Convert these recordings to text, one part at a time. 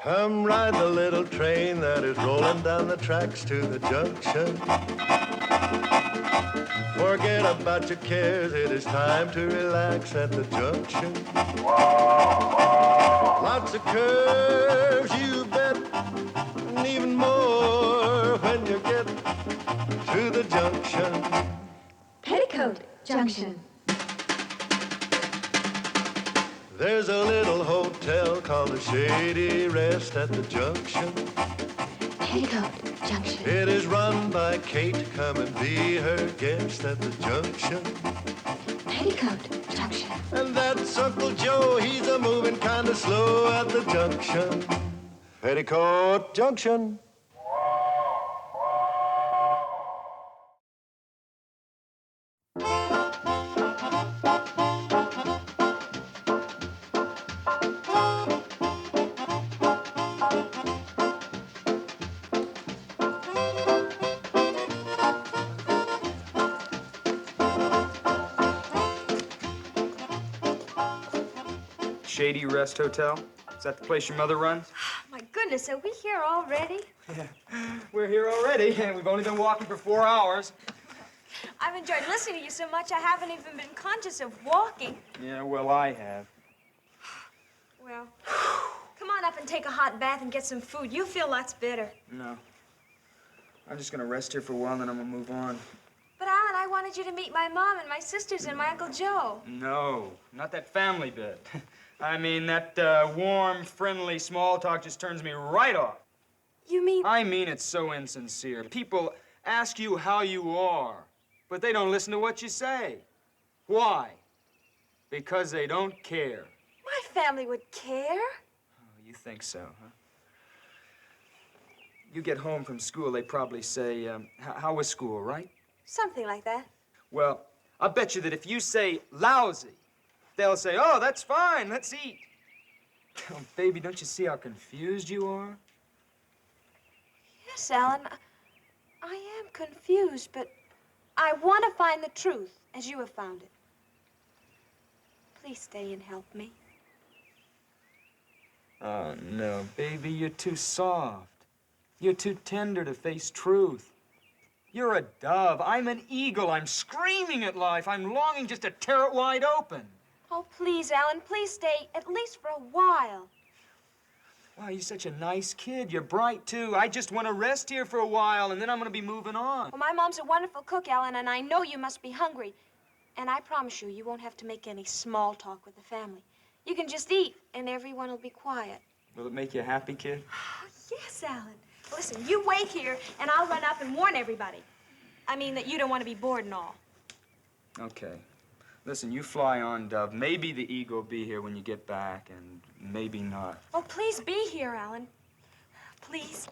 Come ride the little train that is rolling down the tracks to the junction. Forget about your cares, it is time to relax at the junction. Lots of curves, you bet, and even more when you get to the junction. Petticoat Junction. There's a little hotel called the Shady Rest at the junction. Petticoat Junction. It is run by Kate. Come and be her guest at the junction. Petticoat Junction. And that's Uncle Joe. He's a moving kind of slow at the junction. Petticoat Junction. Shady Rest Hotel? Is that the place your mother runs? My goodness, are we here already? Yeah, we're here already, and we've only been walking for 4 hours. I've enjoyed listening to you so much I haven't even been conscious of walking. Yeah, well, I have. Well, come on up and take a hot bath and get some food. You feel lots better. No. I'm just gonna rest here for a while, and then I'm gonna move on. But, Alan, I wanted you to meet my mom and my sisters and my Uncle Joe. No, not that family bit. I mean, that warm, friendly small talk just turns me right off. You mean... I mean it's so insincere. People ask you how you are, but they don't listen to what you say. Why? Because they don't care. My family would care. Oh, you think so, huh? You get home from school, they probably say, how was school, right? Something like that. Well, I bet you that if you say lousy, they'll say, oh, that's fine, let's eat. Oh, baby, don't you see how confused you are? Yes, Alan, I am confused, but I want to find the truth, as you have found it. Please stay and help me. Oh, no, baby, you're too soft. You're too tender to face truth. You're a dove. I'm an eagle. I'm screaming at life. I'm longing just to tear it wide open. Oh, please, Alan, please stay, at least for a while. Wow, you're such a nice kid. You're bright, too. I just want to rest here for a while, and then I'm going to be moving on. Well, my mom's a wonderful cook, Alan, and I know you must be hungry. And I promise you, you won't have to make any small talk with the family. You can just eat, and everyone will be quiet. Will it make you happy, kid? Oh, yes, Alan. Listen, you wait here, and I'll run up and warn everybody. I mean that you don't want to be bored and all. Okay. Listen, you fly on, Dove. Maybe the eagle will be here when you get back, and maybe not. Oh, please be here, Alan. Please.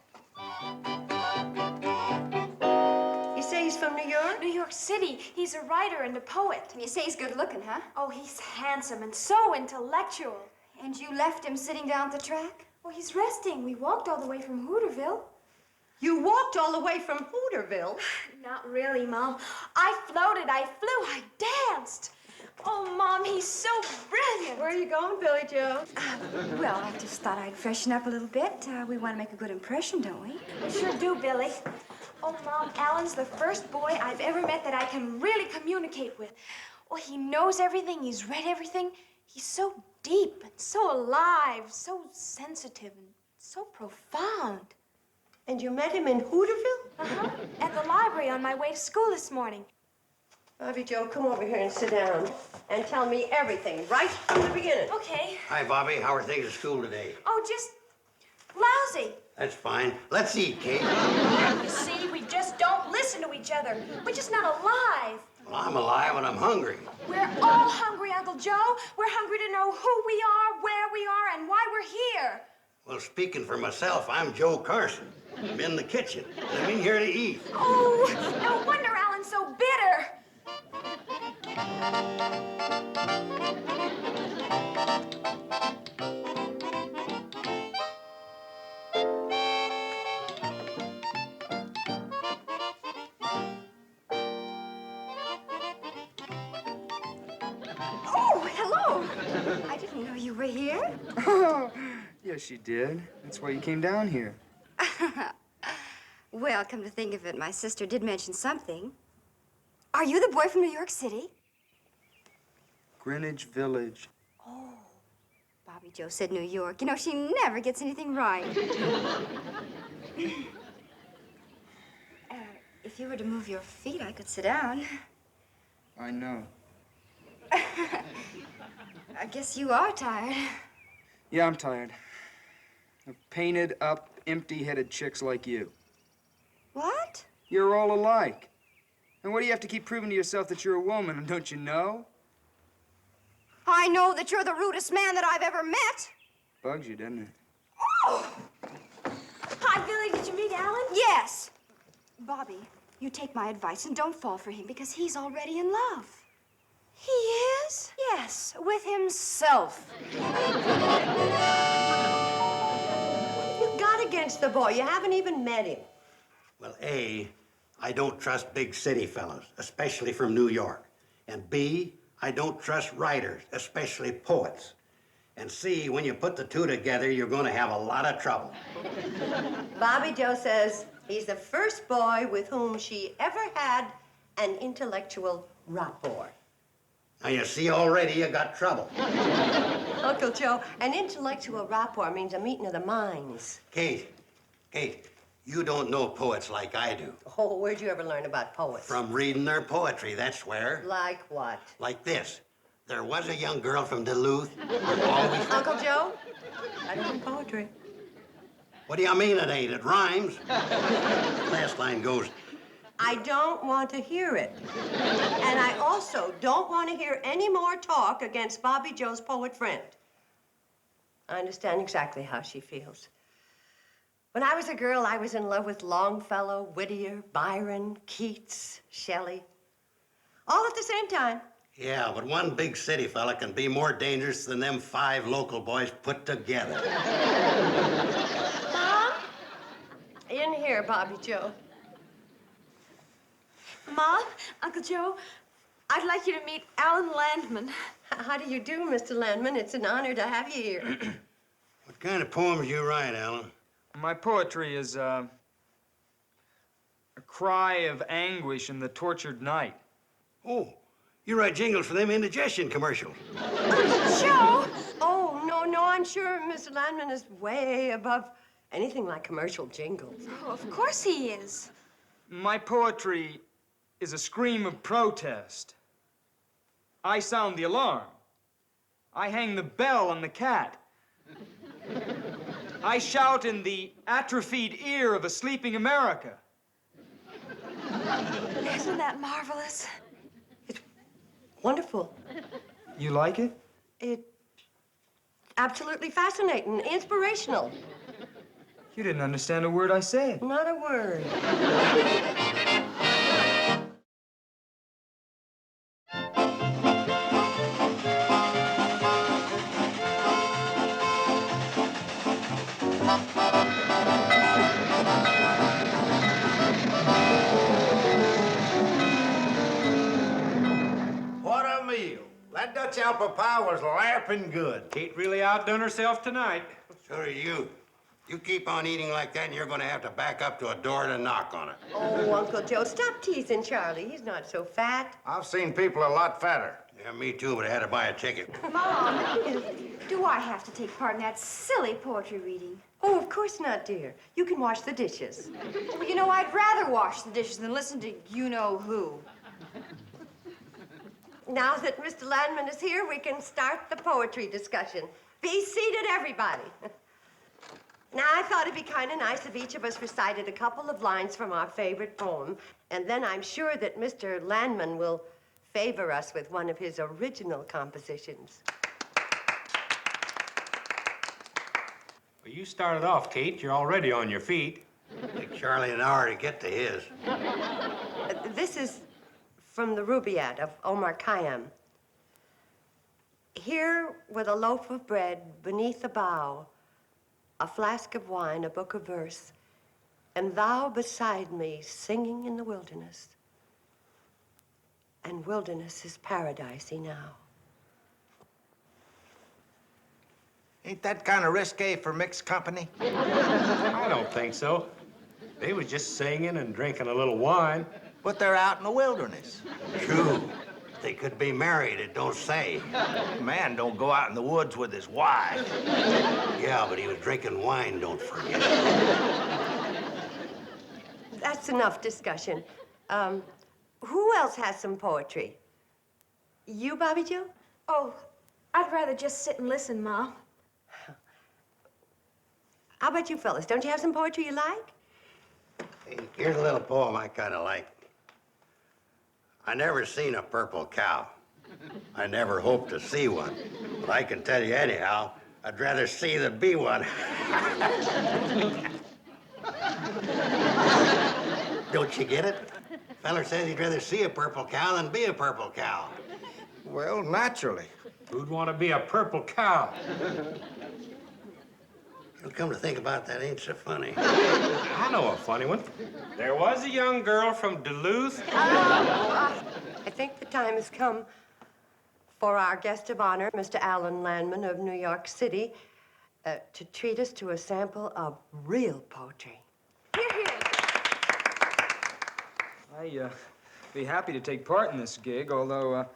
You say he's from New York? New York City. He's a writer and a poet. You say he's good looking, huh? Oh, he's handsome and so intellectual. And you left him sitting down at the track? Well, he's resting. We walked all the way from Hooterville. You walked all the way from Hooterville? Not really, Mom. I floated, I flew, I danced. Oh, Mom, he's so brilliant. Where are you going, Billy Joe? Well, I just thought I'd freshen up a little bit. We want to make a good impression, don't we? We sure do, Billy. Oh, Mom, Alan's the first boy I've ever met that I can really communicate with. Well, he knows everything, he's read everything. He's so deep and so alive, so sensitive and so profound. And you met him in Hooterville? Uh-huh. At the library on my way to school this morning. Bobbie Jo, come over here and sit down and tell me everything right from the beginning. Okay. Hi, Bobbie. How are things at school today? Oh, just lousy. That's fine. Let's eat, Kate. You see, we just don't listen to each other. We're just not alive. Well, I'm alive and I'm hungry. We're all hungry, Uncle Joe. We're hungry to know who we are, where we are, and why we're here. Well, speaking for myself, I'm Joe Carson. I'm in the kitchen. I'm in here to eat. Oh, no wonder Alan's so bitter. Oh, hello. I didn't know you were here. Oh, Yes, you did. That's why you came down here. Well, come to think of it, my sister did mention something. Are you the boy from New York City? Greenwich Village. Bobbie Jo said New York. You know, she never gets anything right. If you were to move your feet, I could sit down. I know. I guess you are tired. Yeah, I'm tired. Of painted up, empty-headed chicks like you. What? You're all alike. And what do you have to keep proving to yourself that you're a woman, don't you know? I know that you're the rudest man that I've ever met. Bugs you, doesn't it? Oh! Hi, Billy. Did you meet Alan? Yes. Bobbie, you take my advice and don't fall for him because he's already in love. He is? Yes, with himself. What have you got against the boy? You haven't even met him. Well, A, I don't trust big city fellas, especially from New York. And B, I don't trust writers, especially poets. And C, when you put the two together, you're going to have a lot of trouble. Bobbie Jo says he's the first boy with whom she ever had an intellectual rapport. Now, you see already you got trouble. Uncle Joe, an intellectual rapport means a meeting of the minds. Kate, you don't know poets like I do. Oh, where'd you ever learn about poets? From reading their poetry, that's where. Like what? Like this. There was a young girl from Duluth who always... Uncle Joe, I don't know poetry. What do you mean it ain't? It rhymes. Last line goes, I don't want to hear it. And I also don't want to hear any more talk against Bobbie Jo's poet friend. I understand exactly how she feels. When I was a girl, I was in love with Longfellow, Whittier, Byron, Keats, Shelley. All at the same time. yeah, but one big city fella can be more dangerous than them 5 local boys put together. Mom? In here, Bobbie Jo. Mom, Uncle Joe, I'd like you to meet Alan Landman. How do you do, Mr. Landman? It's an honor to have you here. What kind of poems you write, Alan? My poetry is, a cry of anguish in the tortured night. Oh, you write jingles for them indigestion commercials. Joe! Oh, no, I'm sure Mr. Landman is way above anything like commercial jingles. Oh, of course he is. My poetry is a scream of protest. I sound the alarm. I hang the bell on the cat. I shout in the atrophied ear of a sleeping America. Isn't that marvelous? Wonderful. You like it? It's absolutely fascinating, inspirational. You didn't understand a word I said. Not a word. What a meal. That Dutch apple pie was laughing good. Kate really outdone herself tonight. So are you. You keep on eating like that, and you're going to have to back up to a door to knock on it. Oh, Uncle Joe, stop teasing Charlie. He's not so fat. I've seen people a lot fatter. Yeah, me too, but I had to buy a ticket. Mom, do I have to take part in that silly poetry reading? Oh, of course not, dear. You can wash the dishes. Well, you know, I'd rather wash the dishes than listen to you-know-who. Now that Mr. Landman is here, we can start the poetry discussion. Be seated, everybody. Now, I thought it'd be kind of nice if each of us recited a couple of lines from our favorite poem, and then I'm sure that Mr. Landman will favor us with one of his original compositions. Well, you started off, Kate. You're already on your feet. Take Charlie an hour to get to his. This is from the Rubaiyat of Omar Khayyam. Here with a loaf of bread beneath a bough, a flask of wine, a book of verse, and thou beside me singing in the wilderness. And wilderness is paradisey now. Ain't that kind of risque for mixed company? I don't think so. They was just singing and drinking a little wine. But they're out in the wilderness. True. They could be married, it don't say. Man don't go out in the woods with his wife. Yeah, but he was drinking wine, don't forget. That's enough discussion. Who else has some poetry? You, Bobbie Jo? Oh, I'd rather just sit and listen, Mom. How about you fellas? Don't you have some poetry you like? Hey, here's a little poem I kind of like. I never seen a purple cow. I never hoped to see one. But I can tell you anyhow, I'd rather see than be one. Don't you get it? Feller says he'd rather see a purple cow than be a purple cow. Well, naturally. Who'd want to be a purple cow? Well, come to think about that, ain't so funny. I know a funny one. There was a young girl from Duluth. I think the time has come for our guest of honor, Mr. Alan Landman of New York City, to treat us to a sample of real poetry. I'd be happy to take part in this gig, although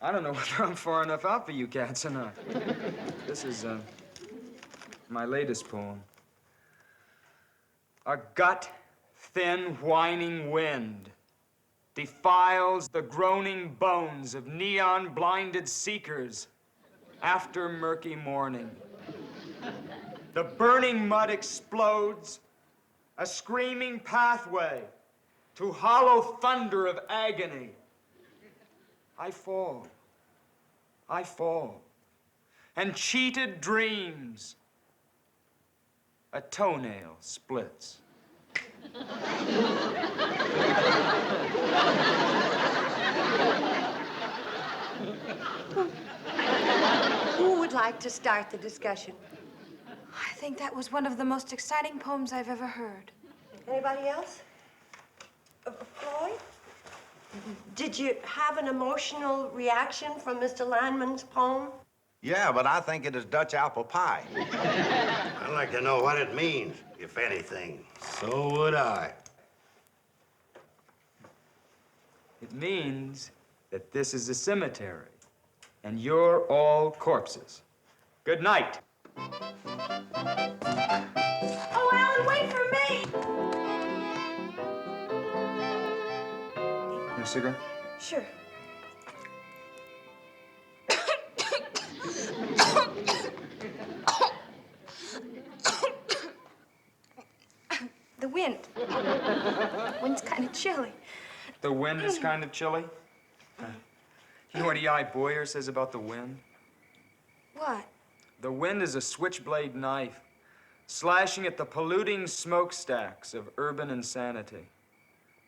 I don't know whether I'm far enough out for you cats or not. This is my latest poem. A gut-thin, whining wind defiles the groaning bones of neon-blinded seekers after murky morning. The burning mud explodes, a screaming pathway to hollow thunder of agony. I fall, and cheated dreams. A toenail splits. Who would like to start the discussion? I think that was one of the most exciting poems I've ever heard. Anybody else? Floyd? Did you have an emotional reaction from Mr. Landman's poem? Yeah, but I think it is Dutch apple pie. I'd like to know what it means, if anything. So would I. It means that this is a cemetery, and you're all corpses. Good night. Oh, Alan, wait for me! No cigarette? Sure. The wind. The wind's kind of chilly. The wind is kind of chilly. You know what E.I. Boyer says about the wind? What? The wind is a switchblade knife, slashing at the polluting smokestacks of urban insanity.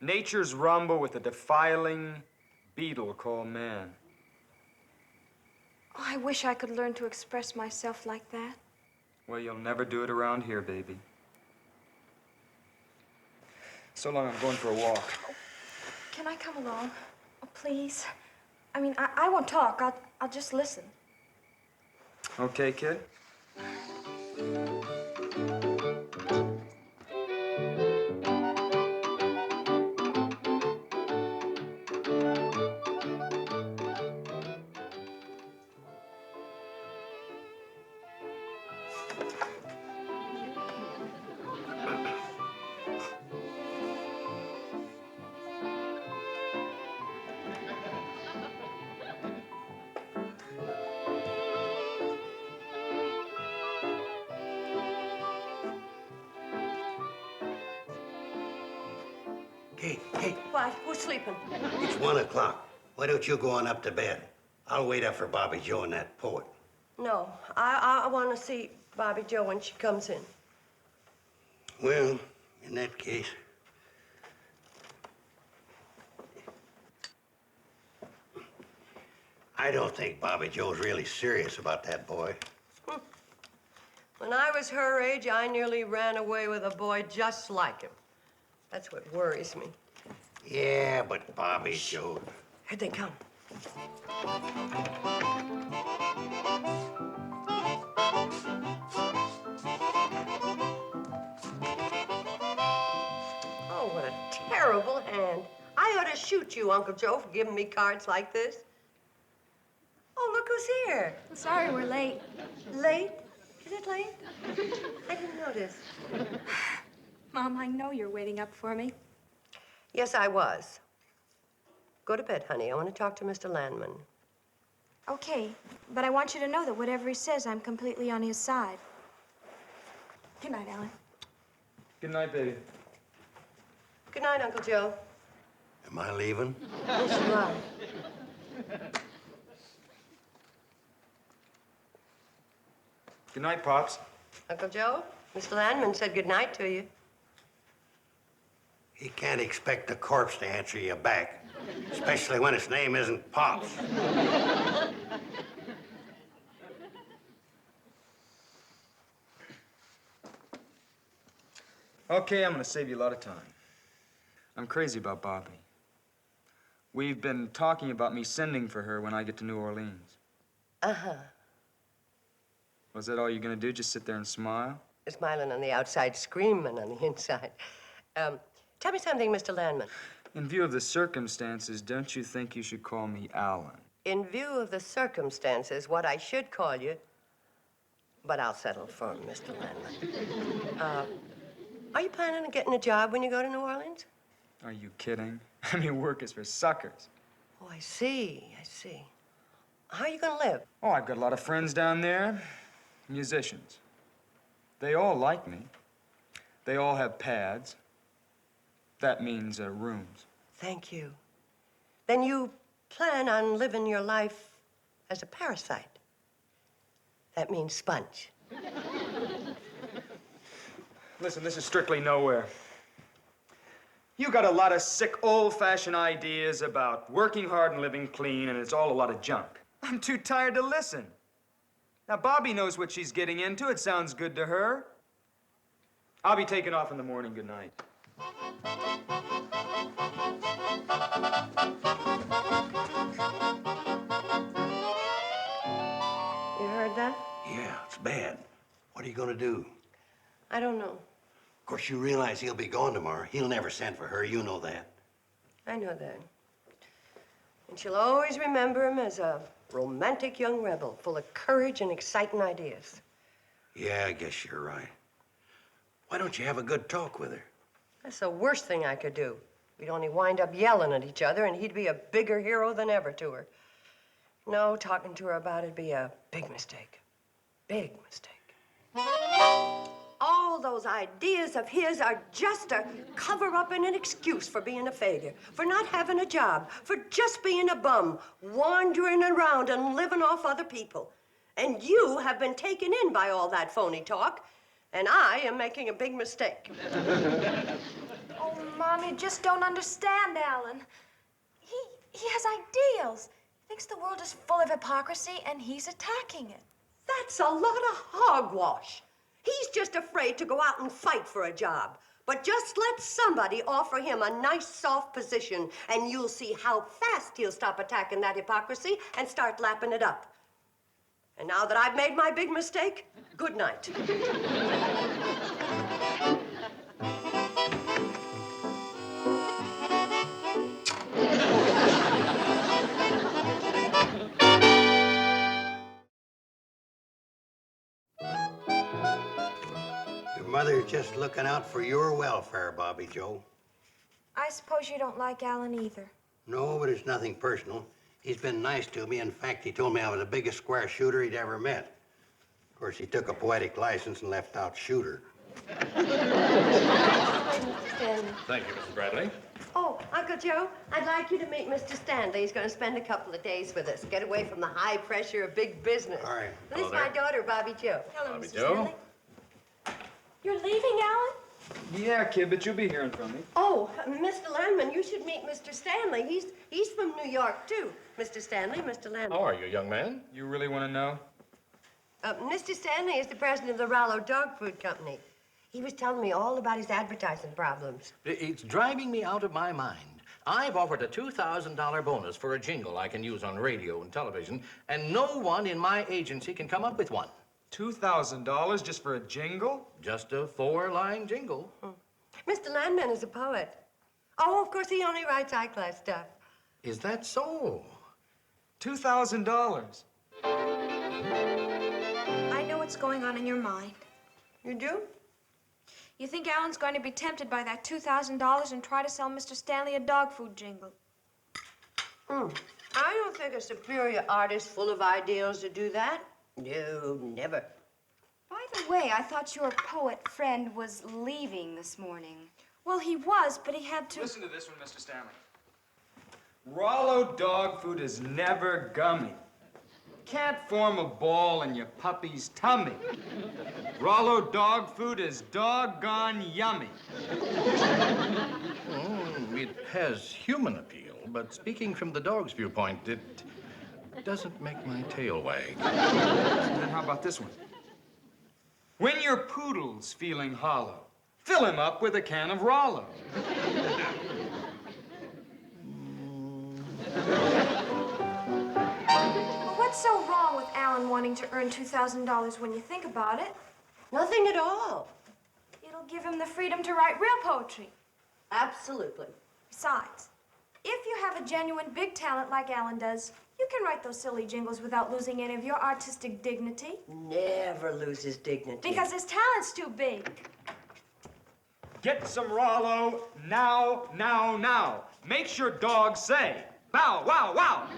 Nature's rumble with a defiling beetle called man. Oh, I wish I could learn to express myself like that. Well, you'll never do it around here, baby. So long, I'm going for a walk. Can I come along? Oh, please. I mean, I won't talk. I'll just listen. Okay, kid? Hey, What? Who's sleeping? it's 1 o'clock. Why don't you go on up to bed? I'll wait up for Bobbie Jo and that poet. No, I want to see Bobbie Jo when she comes in. Well, in that case... I don't think Bobbie Jo's really serious about that boy. When I was her age, I nearly ran away with a boy just like him. That's what worries me. Yeah, but Bobbie Jo... Here they come. terrible hand. I ought to shoot you, Uncle Joe, for giving me cards like this. Oh, look who's here. Sorry we're late. Late? Is it late? I didn't notice. Mom, I know you're waiting up for me. Yes, I was. Go to bed, honey. I want to talk to Mr. Landman. Okay, but I want you to know that whatever he says, I'm completely on his side. Good night, Alan. Good night, baby. Good night, Uncle Joe. Am I leaving? Yes, you are. Good night, Pops. Uncle Joe, Mr. Landman said good night to you. He can't expect a corpse to answer you back, especially when its name isn't Pops. Okay, I'm gonna save you a lot of time. I'm crazy about Bobbie. We've been talking about me sending for her when I get to New Orleans. Uh-huh. Was that all you're gonna do, just sit there and smile? Smiling on the outside, screaming on the inside. Tell me something, Mr. Landman. In view of the circumstances, don't you think you should call me Alan? In view of the circumstances, what I should call you, but I'll settle for Mr. Landman. Are you planning on getting a job when you go to New Orleans? Are you kidding? I mean, work is for suckers. Oh, I see. How are you gonna live? Oh, I've got a lot of friends down there, musicians. They all like me. They all have pads. That means rooms. Thank you. Then you plan on living your life as a parasite. That means sponge. Listen, this is strictly nowhere. You got a lot of sick, old-fashioned ideas about working hard and living clean, and it's all a lot of junk. I'm too tired to listen. Now, Bobbie knows what she's getting into. It sounds good to her. I'll be taking off in the morning. Good night. You heard that? Yeah, it's bad. What are you gonna do? I don't know. Of course, you realize he'll be gone tomorrow. He'll never send for her. You know that. I know that. And she'll always remember him as a romantic young rebel, full of courage and exciting ideas. Yeah, I guess you're right. Why don't you have a good talk with her? That's the worst thing I could do. We'd only wind up yelling at each other, and he'd be a bigger hero than ever to her. No, talking to her about it'd be a big mistake. Big mistake. All those ideas of his are just a cover-up and an excuse for being a failure, for not having a job, for just being a bum, wandering around and living off other people. And you have been taken in by all that phony talk, and I am making a big mistake. Oh, Mom, you just don't understand, Alan. He has ideals. He thinks the world is full of hypocrisy, and he's attacking it. That's a lot of hogwash. He's just afraid to go out and fight for a job. But just let somebody offer him a nice, soft position, and you'll see how fast he'll stop attacking that hypocrisy and start lapping it up. And now that I've made my big mistake, good night. Your mother's just looking out for your welfare, Bobbie Jo. I suppose you don't like Alan either. No, but it's nothing personal. He's been nice to me. In fact, he told me I was the biggest square shooter he'd ever met. Of course, he took a poetic license and left out shooter. Thank Thank you, Mrs. Bradley. Oh, Uncle Joe, I'd like you to meet Mr. Stanley. He's going to spend a couple of days with us. Get away from the high pressure of big business. All right. This Hello is my there. daughter, Bobbie Jo. Hello, Bobbie Mr. Jo. Stanley. You're leaving, Alan? Yeah, kid, but you'll be hearing from me. Oh, Mr. Landman, you should meet Mr. Stanley. He's from New York, too. Mr. Stanley, Mr. Landman. How are you, young man? You really want to know? Mr. Stanley is the president of the Rollo Dog Food Company. He was telling me all about his advertising problems. It's driving me out of my mind. I've offered a $2,000 bonus for a jingle I can use on radio and television, and no one in my agency can come up with one. $2,000 just for a jingle? Just a 4-line jingle. Mr. Landman is a poet. Oh, of course, he only writes high-class stuff. Is that so? $2,000. I know what's going on in your mind. You do? You think Alan's going to be tempted by that $2,000 and try to sell Mr. Stanley a dog food jingle. I don't think a superior artist full of ideals would do that. No, never. By the way, I thought your poet friend was leaving this morning. Well, he was, but he had to... Listen to this one, Mr. Stanley. Rollo dog food is never gummy. Can't form a ball in your puppy's tummy. Rollo dog food is doggone yummy. It has human appeal, but speaking from the dog's viewpoint, it doesn't make my tail wag. And then how about this one? When your poodle's feeling hollow, fill him up with a can of Rollo. What's so wrong with Alan wanting to earn $2,000 when you think about it? Nothing at all. It'll give him the freedom to write real poetry. Absolutely. Besides, if you have a genuine big talent like Alan does, you can write those silly jingles without losing any of your artistic dignity. Never loses dignity. Because his talent's too big. Get some Rollo now, now, now. Makes your dog say, bow, wow, wow.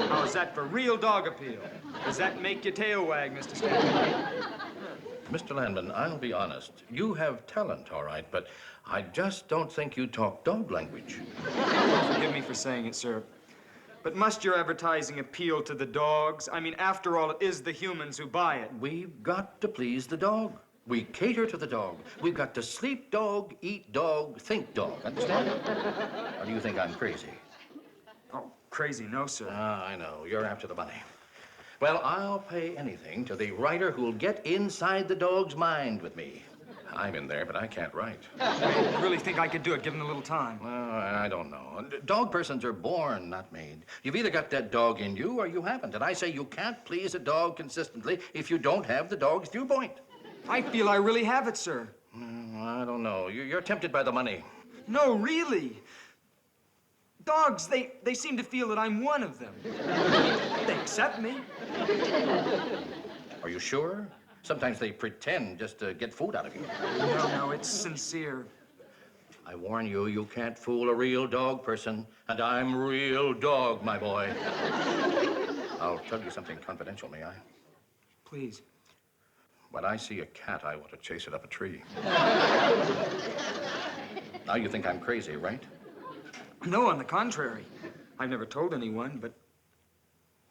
How's that for real dog appeal? Does that make your tail wag, Mr. Stanley? Mr. Landman, I'll be honest. You have talent, all right, but I just don't think you talk dog language. Forgive me for saying it, sir. But must your advertising appeal to the dogs? I mean, after all, it is the humans who buy it. We've got to please the dog. We cater to the dog. We've got to sleep dog, eat dog, think dog. Understand? Or do you think I'm crazy? Oh, crazy, no, sir. Ah, I know. You're after the money. Well, I'll pay anything to the writer who'll get inside the dog's mind with me. I'm in there, but I can't write. I really think I could do it, given a little time. Well, I don't know. Dog persons are born, not made. You've either got that dog in you or you haven't. And I say you can't please a dog consistently if you don't have the dog's viewpoint. I feel I really have it, sir. I don't know. You're tempted by the money. No, really. Dogs, they seem to feel that I'm one of them. They accept me. Are you sure? Sometimes they pretend just to get food out of you. No, it's sincere. I warn you, you can't fool a real dog person. And I'm real dog, my boy. I'll tell you something confidential, may I? Please. When I see a cat, I want to chase it up a tree. Now you think I'm crazy, right? No, on the contrary. I've never told anyone, but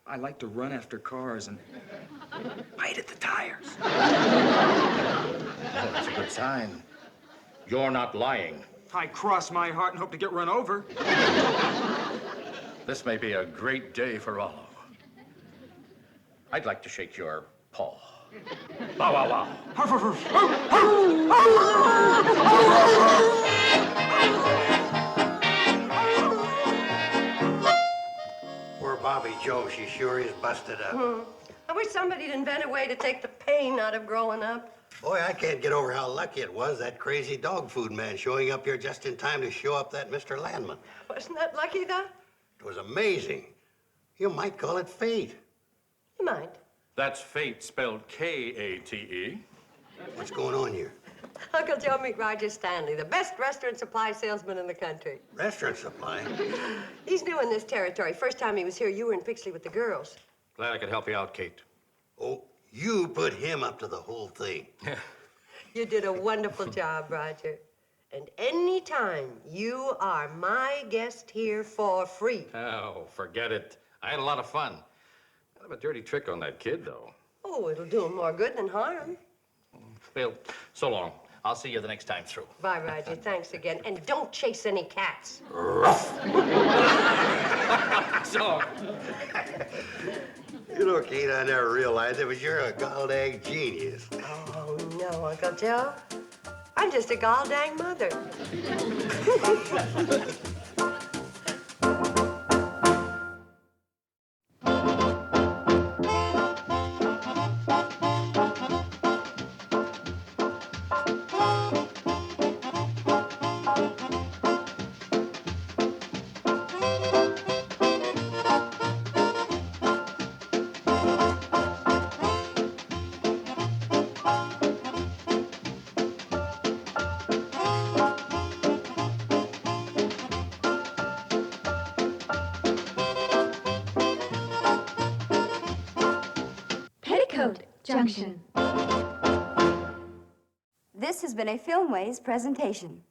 I like to run after cars and bite at the tires. Oh, that's a good sign. You're not lying. I cross my heart and hope to get run over. This may be a great day for Rollo. I'd like to shake your paw. Bow, wow, wow. Poor Bobbie Jo, she sure is busted up. I wish somebody'd invent a way to take the pain out of growing up. Boy, I can't get over how lucky it was, that crazy dog food man showing up here just in time to show up that Mr. Landman. Wasn't that lucky, though? It was amazing. You might call it fate. You might. That's fate spelled K-A-T-E. What's going on here? Uncle Joe, meet Roger Stanley, the best restaurant supply salesman in the country. Restaurant supply? He's new in this territory. First time he was here, you were in Pixley with the girls. Glad I could help you out, Kate. Oh, you put him up to the whole thing. You did a wonderful job, Roger. And anytime you are my guest here for free. Oh, forget it. I had a lot of fun. Kind of a dirty trick on that kid, though. Oh, it'll do him more good than harm. Well, so long. I'll see you the next time through. Bye, Roger. Thanks again. And don't chase any cats. So. You know, Kate, I never realized it, but you're a gall-dang genius. Oh, no, Uncle Joe. I'm just a gall-dang mother. Junction. This has been a Filmways presentation.